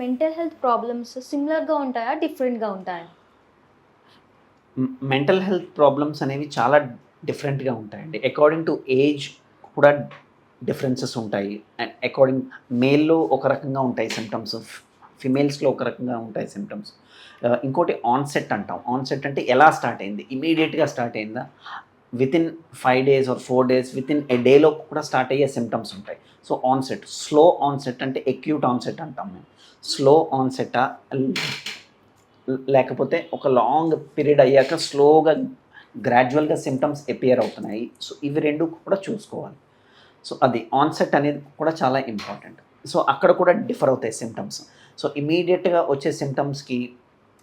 Mental health problems సిమిలర్‌గా ఉంటాయా? డిఫరెంట్‌గా ఉంటాయా? మెంటల్ హెల్త్ ప్రాబ్లమ్స్ అనేవి చాలా డిఫరెంట్‌గా ఉంటాయండి. అకార్డింగ్ టు ఏజ్ కూడా డిఫరెన్సెస్ ఉంటాయి. అండ్ అకార్డింగ్ మేల్‌లో ఒక రకంగా ఉంటాయి సిమ్టమ్స్. ఫిమేల్స్‌లో ఒక రకంగా ఉంటాయి సిమ్టమ్స్. ఇంకోటి ఆన్‌సెట్ అంటాం. ఆన్‌సెట్ అంటే ఎలా స్టార్ట్ అయింది? ఇమ్మీడియేట్‌గా స్టార్ట్ అయిందా? Within 5 days or 4 days within a డేలో కూడా స్టార్ట్ అయ్యే సిమ్టమ్స్ ఉంటాయి. సో ఆన్‌సెట్, స్లో ఆన్‌సెట్ అంటే అక్యూట్ ఆన్‌సెట్ అంటాం మేము. స్లో ఆన్‌సెట్టా? లేకపోతే ఒక లాంగ్ పీరియడ్ అయ్యాక స్లోగా గ్రాడ్యువల్గా సిమ్టమ్స్ అపియర్ అవుతున్నాయి. సో ఇవి రెండు కూడా చూసుకోవాలి. సో అది ఆన్సెట్ అనేది కూడా చాలా ఇంపార్టెంట్. సో అక్కడ కూడా డిఫర్ అవుతాయి సిమ్టమ్స్. సో ఇమీడియట్గా వచ్చే సిమ్టమ్స్కి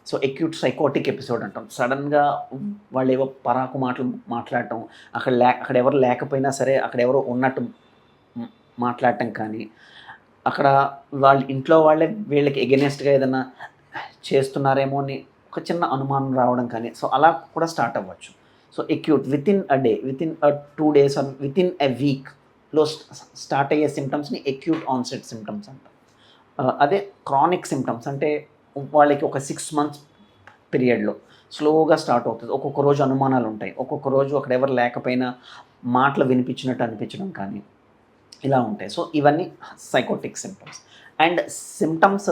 సో అక్యూట్ సైకోటిక్ ఎపిసోడ్ అంటాం. సడన్గా వాళ్ళు ఏవో పరాకు మాటలు మాట్లాడటం, అక్కడ ఎవరు లేకపోయినా సరే అక్కడ ఎవరో ఉన్నట్టు మాట్లాడటం కానీ, అక్కడ వాళ్ళ ఇంట్లో వాళ్ళే వీళ్ళకి ఎగెనెస్ట్గా ఏదైనా చేస్తున్నారేమో అని ఒక చిన్న అనుమానం రావడం కానీ, సో అలా కూడా స్టార్ట్ అవ్వచ్చు. So acute within a day, within 2 days or within a వీక్లో స్టార్ట్ అయ్యే సిమ్టమ్స్ని అక్యూట్ ఆన్సెట్ సిమ్టమ్స్ అంటాం. అదే క్రానిక్ సిమ్టమ్స్ అంటే వాళ్ళకి ఒక 6 మంత్స్ పీరియడ్లో స్లోగా స్టార్ట్ అవుతుంది. ఒక్కొక్క రోజు అనుమానాలు ఉంటాయి, ఒక్కొక్క రోజు అక్కడ ఎవరు లేకపోయినా మాటలు వినిపించినట్టు అనిపించడం కానీ ఇలా ఉంటాయి. సో ఇవన్నీ సైకోటిక్ సిమ్టమ్స్. అండ్ సిమ్టమ్స్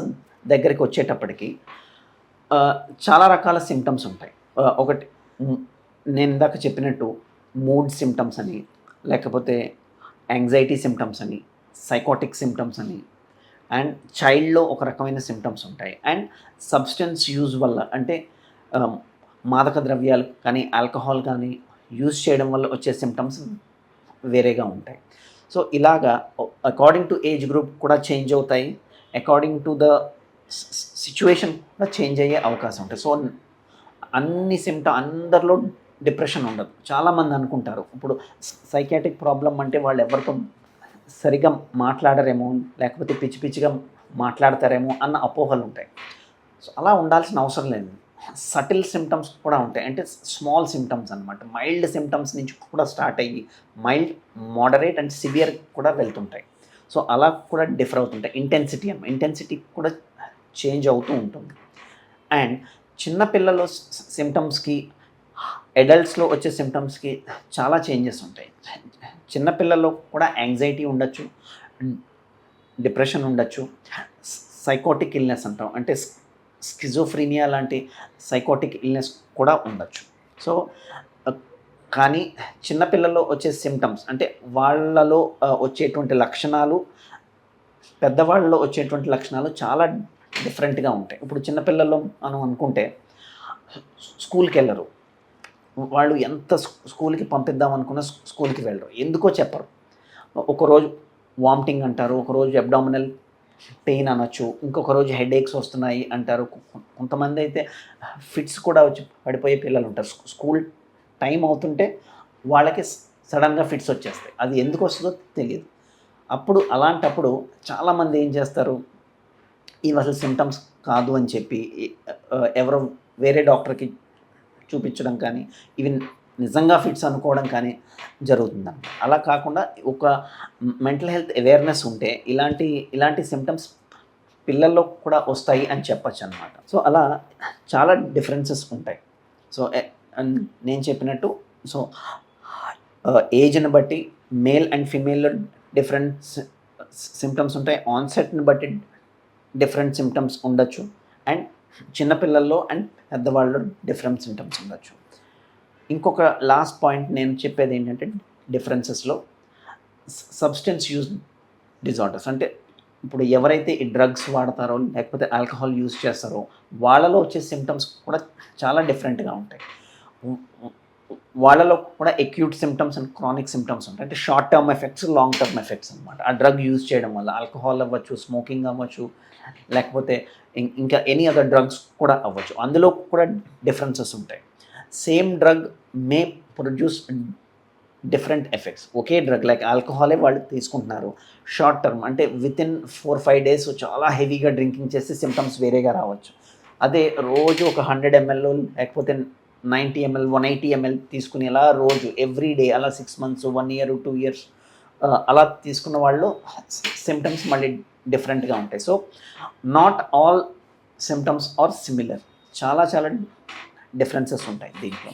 దగ్గరికి వచ్చేటప్పటికి చాలా రకాల సిమ్టమ్స్ ఉంటాయి. ఒకటి నేను ఇందాక చెప్పినట్టు మూడ్ సిమ్టమ్స్ అని, లేకపోతే యాంగ్జైటీ సిమ్టమ్స్ అని, సైకోటిక్ సిమ్టమ్స్ అని, అండ్ చైల్డ్లో ఒక రకమైన సిమ్టమ్స్ ఉంటాయి. అండ్ సబ్స్టెన్స్ యూజ్ వల్ల అంటే మాదక ద్రవ్యాలు కానీ ఆల్కహాల్ కానీ యూజ్ చేయడం వల్ల వచ్చే సిమ్టమ్స్ వేరేగా ఉంటాయి. సో ఇలాగా అకార్డింగ్ టు ఏజ్ గ్రూప్ కూడా చేంజ్ అవుతాయి, అకార్డింగ్ టు ద సిచ్యువేషన్ కూడా చేంజ్ అయ్యే అవకాశం ఉంటుంది. సో అందరిలో డిప్రెషన్ ఉండదు. చాలామంది అనుకుంటారు ఇప్పుడు సైకియాట్రిక్ ప్రాబ్లం అంటే వాళ్ళు ఎవరితో సరిగా మాట్లాడరేమో, లేకపోతే పిచ్చి పిచ్చిగా మాట్లాడతారేమో అన్న అపోహలు ఉంటాయి. సో అలా ఉండాల్సిన అవసరం లేదు. సటిల్ సిమ్టమ్స్ కూడా ఉంటాయి. అంటే స్మాల్ సిమ్టమ్స్ అనమాట. మైల్డ్ సిమ్టమ్స్ నుంచి కూడా స్టార్ట్ అయ్యి మైల్డ్, మోడరేట్ అండ్ సివియర్ కూడా వెళ్తుంటాయి. సో అలా కూడా డిఫర్ అవుతుంటాయి. ఇంటెన్సిటీ కూడా చేంజ్ అవుతూ ఉంటుంది. అండ్ చిన్నపిల్లల సిమ్టమ్స్కి అడల్ట్స్లో వచ్చే సిమ్టమ్స్కి చాలా చేంజెస్ ఉంటాయి. చిన్నపిల్లల్లో కూడా యాంగ్జైటీ ఉండొచ్చు, డిప్రెషన్ ఉండొచ్చు, సైకోటిక్ ఇల్నెస్ అంటాం అంటే స్కిజోఫ్రీనియా లాంటి సైకోటిక్ ఇల్నెస్ కూడా ఉండొచ్చు. సో కానీ చిన్నపిల్లల్లో వచ్చే సిమ్టమ్స్ అంటే వాళ్ళలో వచ్చేటువంటి లక్షణాలు పెద్దవాళ్ళలో వచ్చేటువంటి లక్షణాలు చాలా డిఫరెంట్గా ఉంటాయి. ఇప్పుడు చిన్నపిల్లల్లో మనం అనుకుంటే స్కూల్కి వెళ్ళరు, వాళ్ళు ఎంత స్కూల్కి పంపిద్దాం అనుకున్న స్కూల్కి వెళ్ళరు. ఎందుకో చెప్పరు. ఒకరోజు వామిటింగ్ అంటారు, ఒకరోజు అబ్డామినల్ పెయిన్ అనొచ్చు, ఇంకొక రోజు హెడేక్స్ వస్తున్నాయి అంటారు. కొంతమంది అయితే ఫిట్స్ కూడా వచ్చి పడిపోయే పిల్లలు ఉంటారు. స్కూల్ టైం అవుతుంటే వాళ్ళకి సడన్గా ఫిట్స్ వచ్చేస్తాయి. అది ఎందుకు వస్తుందో తెలియదు. అలాంటప్పుడు చాలామంది ఏం చేస్తారు, ఇవి అసలు సిమ్టమ్స్ కాదు అని చెప్పి ఎవరో వేరే డాక్టర్కి చూపించడం కానీ, ఇవి నిజంగా ఫిట్స్ అనుకోవడం కానీ జరుగుతుందన్నమాట. అలా కాకుండా ఒక మెంటల్ హెల్త్ అవేర్నెస్ ఉంటే ఇలాంటి సిమ్టమ్స్ పిల్లల్లో కూడా వస్తాయి అని చెప్పచ్చు అనమాట. సో అలా చాలా డిఫరెన్సెస్ ఉంటాయి. సో నేను చెప్పినట్టు సో ఏజ్ని బట్టి మేల్ అండ్ ఫీమేల్లో డిఫరెంట్ సిమ్టమ్స్ ఉంటాయి. ఆన్సెట్ని బట్టి డిఫరెంట్ సిమ్టమ్స్ ఉండొచ్చు. అండ్ చిన్నపిల్లల్లో అండ్ పెద్దవాళ్ళలో డిఫరెంట్ సిమ్టమ్స్ ఉండొచ్చు. ఇంకొక లాస్ట్ పాయింట్ నేను చెప్పేది ఏంటంటే డిఫరెన్సెస్లో సబ్స్టెన్స్ యూజ్ డిజార్డర్స్ అంటే ఇప్పుడు ఎవరైతే ఈ డ్రగ్స్ వాడతారో లేకపోతే ఆల్కహాల్ యూజ్ చేస్తారో వాళ్ళలో వచ్చే సిమ్టమ్స్ కూడా చాలా డిఫరెంట్గా ఉంటాయి. వాళ్ళలో కూడా acute symptoms and chronic symptoms ఉంటాయి. అంటే short term effects, long term effects అనమాట. ఆ డ్రగ్ యూజ్ చేయడం వల్ల ఆల్కహాల్ అవ్వచ్చు, స్మోకింగ్ అవ్వచ్చు, లేకపోతే ఇంకా ఎనీ అదర్ డ్రగ్స్ కూడా అవ్వచ్చు. అందులో కూడా డిఫరెన్సెస్ ఉంటాయి. సేమ్ డ్రగ్ మే ప్రొడ్యూస్ డిఫరెంట్ ఎఫెక్ట్స్. ఒకే డ్రగ్ లైక్ ఆల్కహాలే వాళ్ళు తీసుకుంటున్నారు, షార్ట్ టర్మ్ అంటే వితిన్ 4-5 డేస్ చాలా హెవీగా డ్రింకింగ్ చేస్తే సిమ్టమ్స్ వేరేగా రావచ్చు. అదే రోజు ఒక 100 ml లేకపోతే 90 ml 180 ml తీసుకుని అలా రోజు ఎవ్రీ డే అలా 6 months 1 year 2 years అలా తీసుకున్న వాళ్ళు సిమ్టమ్స్ మళ్ళీ డిఫరెంట్గా ఉంటాయి. So not all symptoms are similar, చాలా చాలా డిఫరెన్సెస్ ఉంటాయి దీంట్లో.